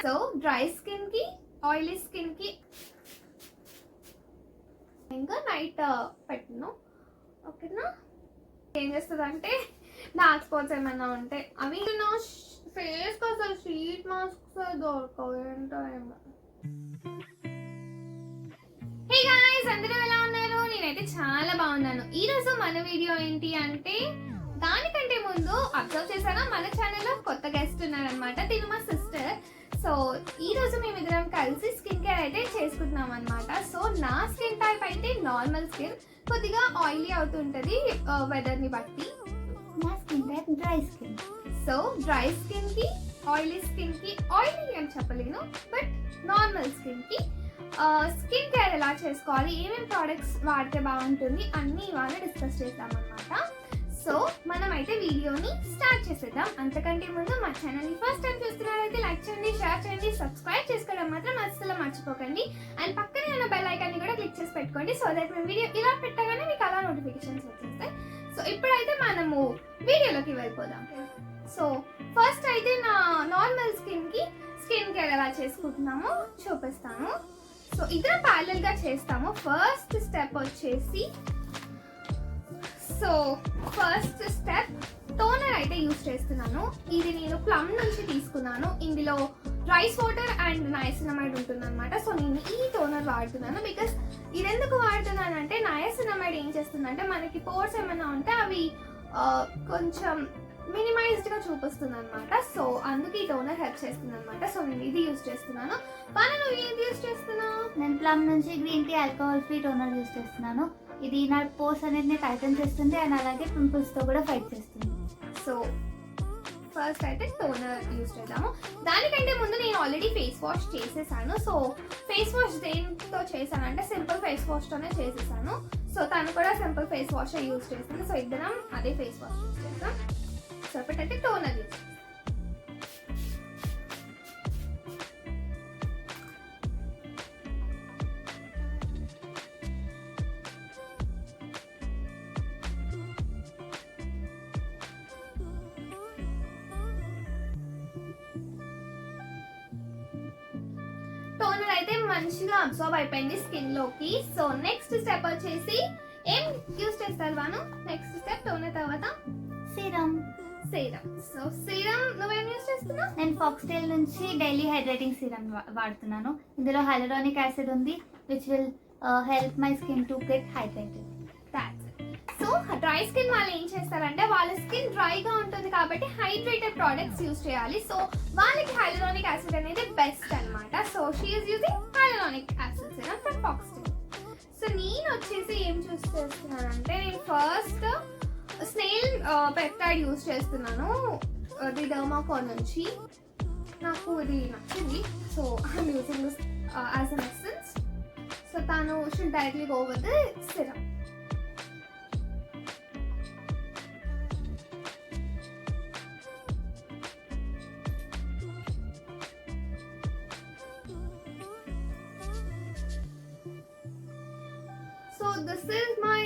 So dry skin కి, oily skin కి ఇంకా నైట్ పెట్టినా. ఓకేనా? ఏం చేస్తుంది అంటే డార్క్ స్పాట్స్ ఏమైనా ఉంటే అవి నా ఫేస్ కి అసలు షీట్ మాస్క్ దొరకవు ఏంటో ఏమో. హే గైస్, అందరూ ఎలా ఉన్నారు? నేనైతే చాలా బాగున్నాను. ఈ రోజు మన వీడియో ఏంటి అంటే, దానికంటే ముందు అబ్జర్వ్ చేశారా మన ఛానల్లో కొత్త గెస్ట్ ఉన్నారనమాట. తిను మా సిస్టర్. సో ఈ రోజు మేమిద్దరం కలిసి స్కిన్ కేర్ అయితే చేసుకుంటున్నాం అనమాట. సో నా స్కిన్ టైప్ అయితే నార్మల్ స్కిన్, కొద్దిగా ఆయిలీ అవుతుంటది వెదర్ ని బట్టి. నా skin type dry skin. So dry skin కి, ఆయిలీ స్కిన్ కి, ఆయిలీ అని చెప్పలేను బట్ నార్మల్ స్కిన్ కి స్కిన్ కేర్ ఎలా చేసుకోవాలి, ఏమేమి ప్రోడక్ట్స్ వాడితే బాగుంటుంది అన్ని ఇవాళ డిస్కస్ చేద్దాం అనమాట. సో మనం అయితే వీడియోని స్టార్ట్ చేసేద్దాం. అంతకంటే ముందు మా ఛానల్ని ఫస్ట్ టైం చూస్తున్నారైతే లైక్ చేయండి, షేర్ చేయండి, సబ్స్క్రైబ్ చేసుకోవడం మాత్రం అస్సలు మర్చిపోకండి. అండ్ పక్కనే ఉన్న బెల్ ఐకాన్ని కూడా క్లిక్ చేసి పెట్టుకోండి. సో దట్ మేము వీడియో ఇలా పెట్టగానే మీకు అలా నోటిఫికేషన్స్ వచ్చేస్తాయి. సో ఇప్పుడైతే మనము వీడియోలోకి వెళ్ళిపోదాం. సో ఫస్ట్ అయితే నా నార్మల్ స్కిన్ కి స్కిన్ కేర్ ఎలా చేసుకుంటున్నామో చూపిస్తాను. సో ఇద్దరం ప్యారలల్ గా చేస్తాము. ఫస్ట్ స్టెప్ వచ్చేసి, సో ఫస్ట్ స్టెప్ టోనర్ అయితే యూజ్ చేస్తున్నాను. ఇది నేను ప్లమ్ నుంచి తీసుకున్నాను. ఇందులో రైస్ వాటర్ అండ్ నయాసినమైడ్ ఉంటుంది అనమాట. సో నేను ఈ టోనర్ వాడుతున్నాను. బికాస్ ఇది ఎందుకు వాడుతున్నాను అంటే, నయాసినమైడ్ ఏం చేస్తుందంటే మనకి పోర్స్ ఏమైనా ఉంటే అవి కొంచెం మినిమైజ్డ్ గా చూపిస్తుంది అనమాట. సో అందుకే ఈ టోనర్ హెల్ప్ చేస్తుంది అనమాట. సో నేను ఇది యూజ్ చేస్తున్నాను. నువ్వు ఏది యూజ్ చేస్తున్నావు? నేను ప్లమ్ నుంచి green tea alcohol free toner use చేస్తున్నాను. ఇది నా పోర్స్ అనేది టైటన్ చేస్తుంది అండ్ అలాగే పింపుల్స్ తో కూడా ఫైట్ చేస్తుంది. సో ఫస్ట్ అయితే టోనర్ యూజ్ చేద్దాము. దానికంటే ముందు నేను ఆల్రెడీ ఫేస్ వాష్ చేసేసాను. సో ఫేస్ వాష్ దేంతో చేశానంటే సింపుల్ ఫేస్ వాష్ తోనే చేసేసాను. సో తను కూడా సింపుల్ ఫేస్ వాష్ యూజ్ చేస్తుంది. సో ఇద్దరం అదే ఫేస్ వాష్ యూజ్ చేస్తాం. సో ఇప్పుడైతే టోనర్ యూజ్. టోనర్ అయితే మంచిగా అబ్జర్వ్ అయిపోయింది స్కిన్ లోకి. సో నెక్స్ట్ స్టెప్ వచ్చేసి ఏం యూజ్ చేస్తారు వాను? నెక్స్ట్ స్టెప్ టోనర్ తర్వాత సీరం. సో సీరం నువ్వేం యూజ్ చేస్తున్నావు? నేను ఫాక్స్టైల్ నుంచి డైలీ హైడ్రేటింగ్ సీరం వాడుతున్నాను. ఇందులో హైలరానిక్ యాసిడ్ ఉంది which will help my skin to get hydrated. So dry skin వాళ్ళు ఏం చేస్తారంటే, వాళ్ళ స్కిన్ డ్రైగా ఉంటుంది కాబట్టి హైడ్రేటెడ్ ప్రోడక్ట్స్ యూజ్ చేయాలి. సో వాళ్ళకి హైలరానిక్ యాసిడ్ అనేది బెస్ట్ అనమాట. So she is using hyaluronic acid serum from foxtail. So నేను వచ్చేసి ఏం చూస్ చేస్తున్నానంటే, నేను ఫస్ట్ స్నేల్ పెప్టైడ్ యూజ్ చేస్తున్నాను. ఇది డర్మాకోన్ నుంచి నాకు ఇది నచ్చింది. So I'm using this as an essence. So తాను should directly go with the serum. So this is my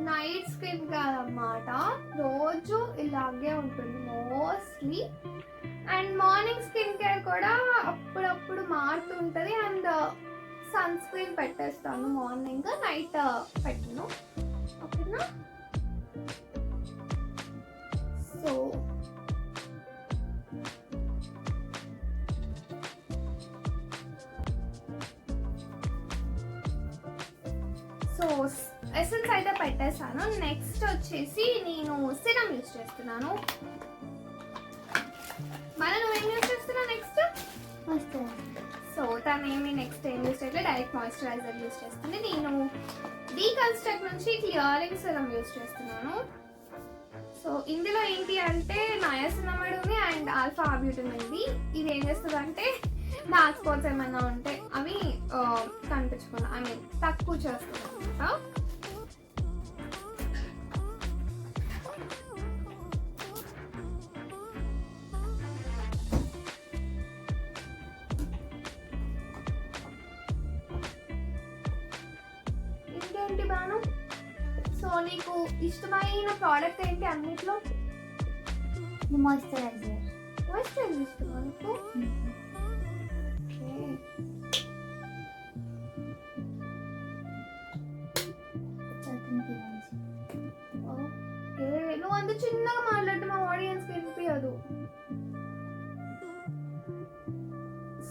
night skin care అన్నమాట. రోజు ఇలాగే ఉంటుంది mostly. And morning skin care కూడా అప్పుడప్పుడు మారుతుంటుంది. అండ్ సన్ స్క్రీన్ పెట్టేస్తాను మార్నింగ్, నైట్ పెట్టను. ఓకేనా? సో ఎసెన్స్ అయితే పెట్టేసాను. నెక్స్ట్ వచ్చేసి నేను సిరమ్ యూజ్ చేస్తున్నాను. నువ్వేం యూజ్ చేస్తున్నావు నెక్స్ట్? సో తను నెక్స్ట్ ఏం యూజ్ చేయట్లేదు, డైరెక్ట్ మాయిశ్చరైజర్ యూజ్ చేస్తుంది. నేను డీకన్స్ట్రక్ట్ నుంచి క్లియరింగ్ సిరమ్ యూజ్ చేస్తున్నాను. సో ఇందులో ఏంటి అంటే నయాసినమైడ్ ఉంది అండ్ ఆల్ఫా ఆబ్యూటిన్ ఉంది. ఇది ఏం చేస్తుంది అంటే డార్క్ స్పాట్స్ ఏమైనా ఉంటే అవి కనిపించకుండా తక్కువ చేస్తుంది అనమాట. ఇంకేంటి బాను? సో నీకు ఇష్టమైన ప్రోడక్ట్ ఏంటి అన్నిట్లో? మాయిశ్చరైజర్. మాయిశ్చరైజర్ ఇష్టమా నీకు?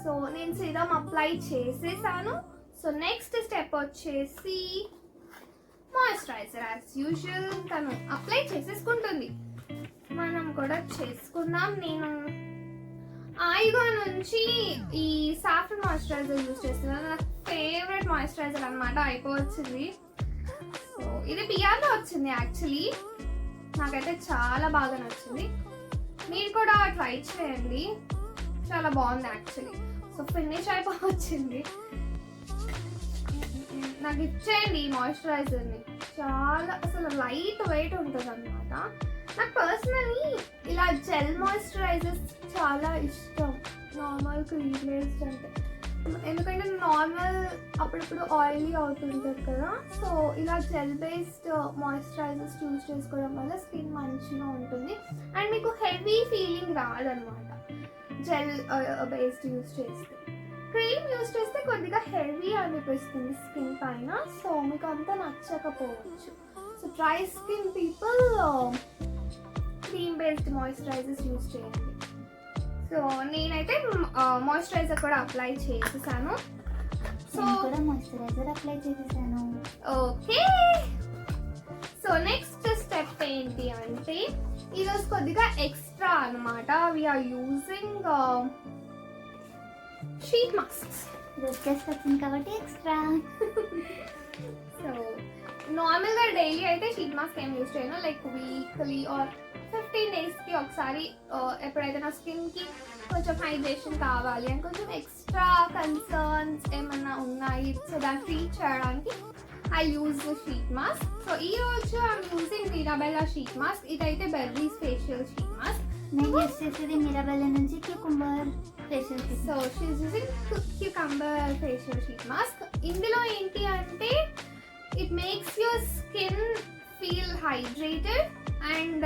సో నేను సీరమ్ అప్లై చేసేసాను. సో నెక్స్ట్ స్టెప్ వచ్చేసి మాయిశ్చరైజర్. యాజ్ యూజువల్ తను అప్లై చేసేసుకుంటుంది, మనం కూడా చేసుకుందాం. నేను ఐగా నుంచి ఈ సాఫ్రన్ మాయిశ్చరైజర్ యూజ్ చేస్తున్నాను. నాకు ఫేవరెట్ మాయిశ్చరైజర్ అనమాట. అయిపోవచ్చింది. సో ఇది పియాలో వచ్చింది యాక్చువల్లీ. నాకైతే చాలా బాగా నచ్చింది. మీరు కూడా ట్రై చేయండి, చాలా బాగుంది యాక్చువల్లీ. So finish అయిపోవచ్చింది. నాకు ఇచ్చేయండి ఈ మాయిశ్చరైజర్ని. చాలా అసలు లైట్ వెయిట్ ఉంటుంది అనమాట. నాకు పర్సనలీ ఇలా జెల్ మాయిశ్చరైజర్స్ చాలా ఇష్టం నార్మల్ క్రీమ్ బేస్డ్ అంటే. ఎందుకంటే నార్మల్ అప్పుడప్పుడు ఆయిలీ అవుతుంటుంది కదా. సో ఇలా జెల్ బేస్డ్ మాయిశ్చరైజర్స్ యూజ్ చేసుకోవడం వల్ల స్కిన్ మంచిగా ఉంటుంది అండ్ మీకు హెవీ ఫీలింగ్ రాదనమాట జెల్ బేస్డ్ యూజ్ చేస్తే. క్రీమ్ యూజ్ చేస్తే కొద్దిగా హెవీ అనిపిస్తుంది స్కిన్ పైన. సో మీకు అంతా నచ్చకపోవచ్చు. So dry skin people cream based moisturisers use చేయండి. సో నేనైతే మాయిశ్చరైజర్ కూడా అప్లై చేసేసాను. సో కూడా మాయిశ్చరైజర్ అప్లై చేసేసాను. ఓకే. సో నెక్స్ట్ స్టెప్ ఏంటి అంటే ఈరోజు కొద్దిగా ఎక్స్ట్రా అనమాట. We're using sheet masks. Request వచ్చింది కాబట్టి ఎక్స్ట్రా. సో నార్మల్గా డైలీ అయితే షీట్ మాస్క్ ఏం యూజ్ చేయను. లైక్ వీక్లీ ఆర్ 15 డేస్కి ఒకసారి ఎప్పుడైతే నా స్కిన్కి కొంచెం హైడ్రేషన్ కావాలి అని కొంచెం ఎక్స్ట్రా కన్సర్న్స్ ఏమన్నా ఉన్నాయి సో దాన్ని ట్రీట్ చేయడానికి I use sheet mask. So ఈ రోజు I'm using Mirabella sheet mask. ఇదైతే బెర్రీస్ ఫేషియల్ షీట్ మాస్క్. నేను యూజ్ చేసేది మిరాబెల్లా నుంచి cucumber facial sheet. So she's using cucumber facial sheet mask. ఇందులో ఏంటి అంటే it makes your skin feel hydrated and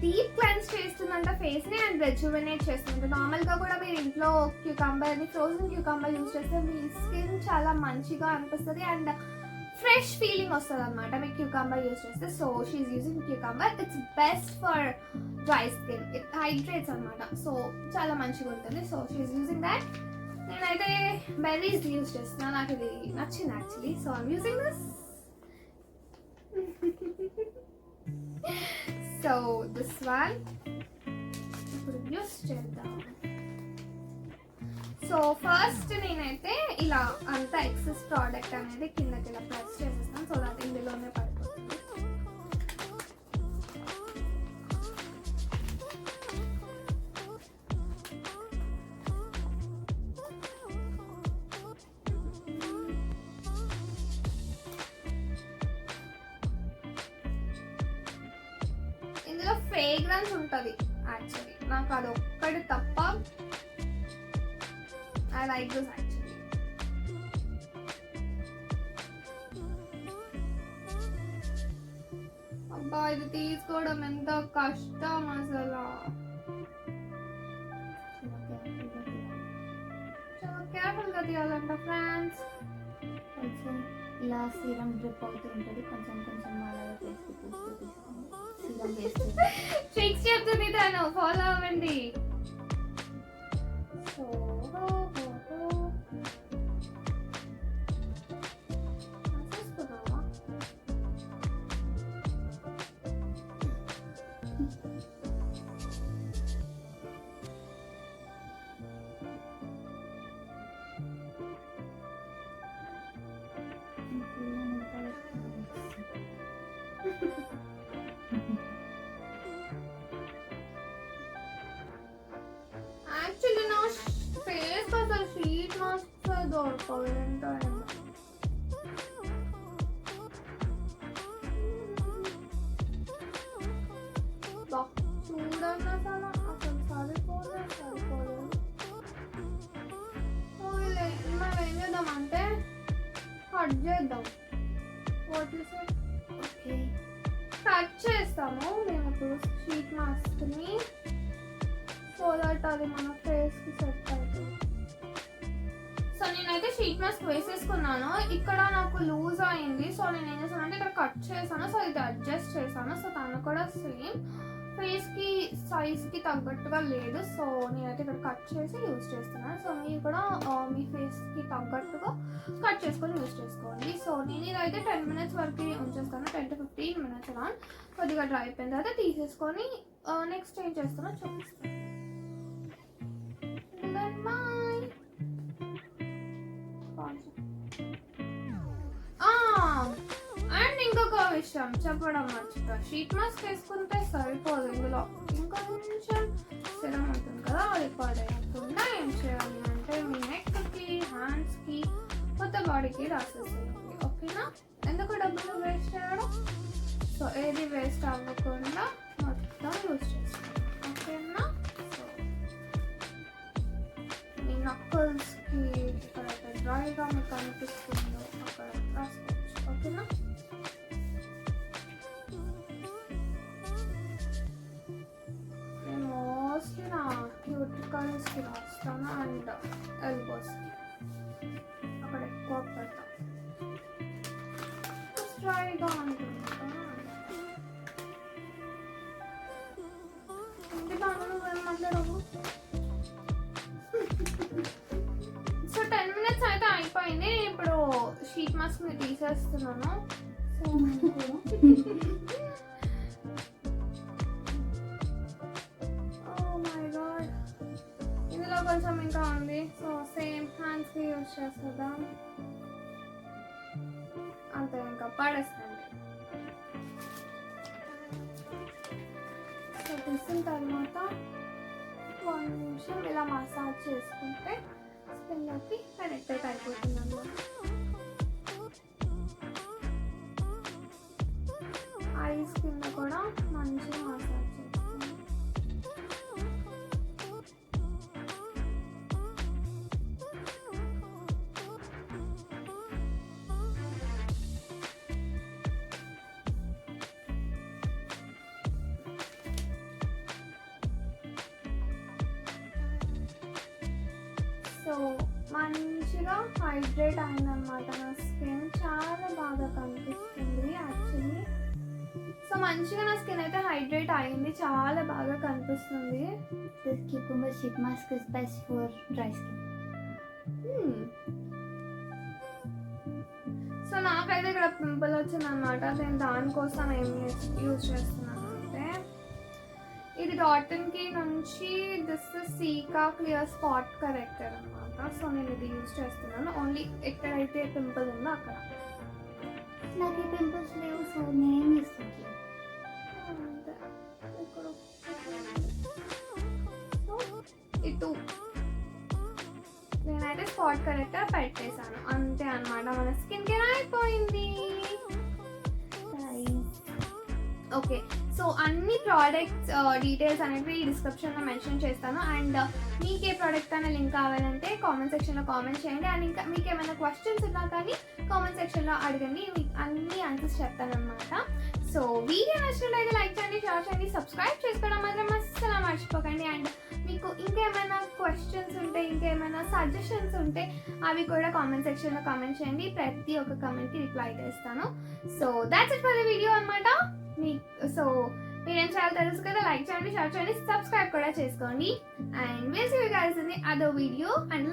deep cleanse చేస్తుందంట ఫేస్ని అండ్ రెజ్యువనేట్ చేస్తుందంట. నార్మల్గా కూడా మీరు ఇంట్లో క్యూకంబర్ని ఫ్రోజన్ క్యూకంబర్ యూజ్ చేస్తే మీ స్కిన్ చాలా మంచిగా అనిపిస్తుంది అండ్ ఫ్రెష్ ఫీలింగ్ వస్తుంది అనమాట మీకు క్యూకంబర్ యూజ్ చేస్తే. So she's using cucumber. It's best for dry skin. It hydrates అనమాట. సో చాలా మంచిగా ఉంటుంది. So she's using that. నేనైతే బెర్రీస్ యూజ్ చేస్తున్నాను. నాకు ఇది నచ్చింది actually. So I'm using this. So this one ఇప్పుడు యూస్ చేద్దాం. సో ఫస్ట్ నేనైతే ఇలా అంత ఎక్సెస్ ప్రోడక్ట్ అనేది కిందకి ఇలా ప్రెస్ చేసేస్తాను సో దట్ ఇందులోనే పడిపోతుంది. ఇందులో ఫ్రేగ్రెన్స్ ఉంటుంది యాక్చువల్లీ. నాకు అది ఒక్కటి తప్ప I like this actually. అబ్బా ఇది తీసుకోవడం ఎంత కష్టం అసలు. చాలా కేర్ఫుల్ గా తీయాలంట ఫ్రెండ్స్. కొంచెం ఇలా సీరం డ్రిప్ అవుతూ ఉంటుంది. కొంచెం కొంచెం అలాగే వేసి తీసుకోండి. సీరం వేస్తే ట్రిక్స్ చెప్తుంది తను, ఫాలో అవ్వండి. సో యాక్చువల్లీ నా ఫేస్ అసలు షీట్ మాస్క్ దొరకవు ఏంటో. చూడండి అసలు సరిపోలేదు. మనం ఏం చేద్దామంటే కట్ చేద్దాం. What you say? Okay, cut చేస్తాము మేము ఇప్పుడు షీట్ మాస్క్ని సో దట్ అది మన ఫేస్కి సెట్ అవుతుంది. సో నేనైతే షీట్ మాస్క్ వేసేసుకున్నాను. ఇక్కడ నాకు లూజ్ అయింది. సో నేను ఏం చేశాను అంటే ఇక్కడ కట్ చేశాను. సో ఇది అడ్జస్ట్ చేశాను. సో తను కూడా సేమ్ ఫేస్కి సైజ్కి తగ్గట్టుగా లేదు, సో నేనైతే ఇక్కడ కట్ చేసి యూజ్ చేస్తున్నాను. సో మీరు కూడా మీ ఫేస్కి తగ్గట్టుగా కట్ చేసుకొని యూజ్ చేసుకోండి. సో నేను ఇదైతే 10 minutes వరకు ఉంచేస్తాను, 10 to 15 minutes అలా. కొద్దిగా డ్రై అయిపోయిన తర్వాత తీసేసుకొని నెక్స్ట్ ఏం చేస్తానో చూపిస్తాను. అండ్ ఇంకొక విషయం చెప్పడం మర్చిపోయా, షీట్ మాస్క్ వేసుకుంటే సరిపోదు, ఇందులో ఇంకా కొంచెం సిరం ఉంటుంది కదా, అది పడేయకుండా ఏం చేయాలి అంటే మీ నెక్కి, హ్యాండ్స్కి, మొత్తం బాడీకి రాసేసేయండి. ఓకేనా? ఎందుకు డబ్బులు వేస్ట్ చేయడం? సో ఏది వేస్ట్ అవ్వకుండా మొత్తం యూజ్ చేసుకోండి. ఓకేనా? సో మీ నక్కల్స్కి ఎక్కడైతే డ్రైగా మీకు అనిపిస్తుందో అక్కడ రాసుకోవచ్చు. ఓకేనా? నేను మోస్ట్లీ నా క్యూటికల్స్కి రాస్తాను అండ్ ఎల్బోస్కి అక్కడ ఎక్కువ పెడతాను, డ్రైగా ఉంటుంది కదా. ఇంటి బాగా నువ్వేం మాట్లాడవు. సో 10 minutes అయితే అయిపోయింది. ఇప్పుడు షీట్ మాస్క్ ని తీసేస్తున్నాను. ఇందులో కొంచెం ఇంకా ఉంది, సో సేమ్ హ్యాండ్స్ కి యూజ్ చేస్తుందాం. అంతే, ఇంకా పడేస్తుంది. సో తీసిన తర్వాత 1 నిమిషం ఇలా మసాజ్ చేసుకుంటే స్కిన్లోకి కనెక్ట్ అయిపోతుంది అన్నమాట. ఐస్ కింద కూడా మంచిగా మసాజ్ చేసుకోండి. సో మంచిగా హైడ్రేట్ అయిందనమాట, నా స్కిన్ చాలా బాగా కనిపిస్తుంది యాక్చువల్లీ. సో మంచిగా నా స్కిన్ అయితే హైడ్రేట్ అయింది, చాలా బాగా కనిపిస్తుంది. This cucumber sheet mask is best for dry skin. So నాకైతే ఇక్కడ పింపుల్ వచ్చిందనమాట, నేను దానికోసం ఏం యూజ్ చేస్తున్నాను అంటే ఇది డాటన్కి నుంచి దిస్ సీకా క్లియర్ స్పాట్ కరెక్టర్ అనమాట. సో నేను ఇది యూజ్ చేస్తున్నాను ఓన్లీ ఎక్కడైతే పింపుల్ ఉందో అక్కడ. నాకు ఈ పింపుల్స్ లేవు, సో నేనేం చేస్తాను. ఇటు నేనైతే స్పాట్ కరెక్టర్ పెట్టేశాను, అంతే అనమాట. మన స్కిన్ కేర్ అయిపోయింది. ఓకే, సో అన్ని ప్రోడక్ట్స్ డీటెయిల్స్ అనేవి డిస్క్రిప్షన్లో మెన్షన్ చేస్తాను. అండ్ మీకు ఏ ప్రోడక్ట్ అయినా లింక్ కావాలంటే కామెంట్ సెక్షన్లో కామెంట్ చేయండి. అండ్ ఇంకా మీకు ఏమైనా క్వశ్చన్స్ ఉన్నా కానీ కామెంట్ సెక్షన్లో అడగండి, మీకు అన్ని ఆన్సర్స్ చెప్తాను అనమాట. సో వీడియో నచ్చినట్లయితే లైక్ చేయండి, షేర్ చేయండి, సబ్స్క్రైబ్ చేసుకోవడం మాత్రం అస్సలు మర్చిపోకండి. అండ్ మీకు ఇంకేమైనా క్వశ్చన్స్ ఉంటే, ఇంకేమైనా సజెషన్స్ ఉంటే అవి కూడా కామెంట్ సెక్షన్లో కామెంట్ చేయండి, ప్రతి ఒక్క కామెంట్కి రిప్లై చేస్తాను. So that's it for the video అనమాట. సో మీరేం చేయాలో తెలుసు కదా, లైక్ చేయండి, షేర్ చేయండి, సబ్స్క్రైబ్ కూడా చేసుకోండి. And will see you guys in the other video. And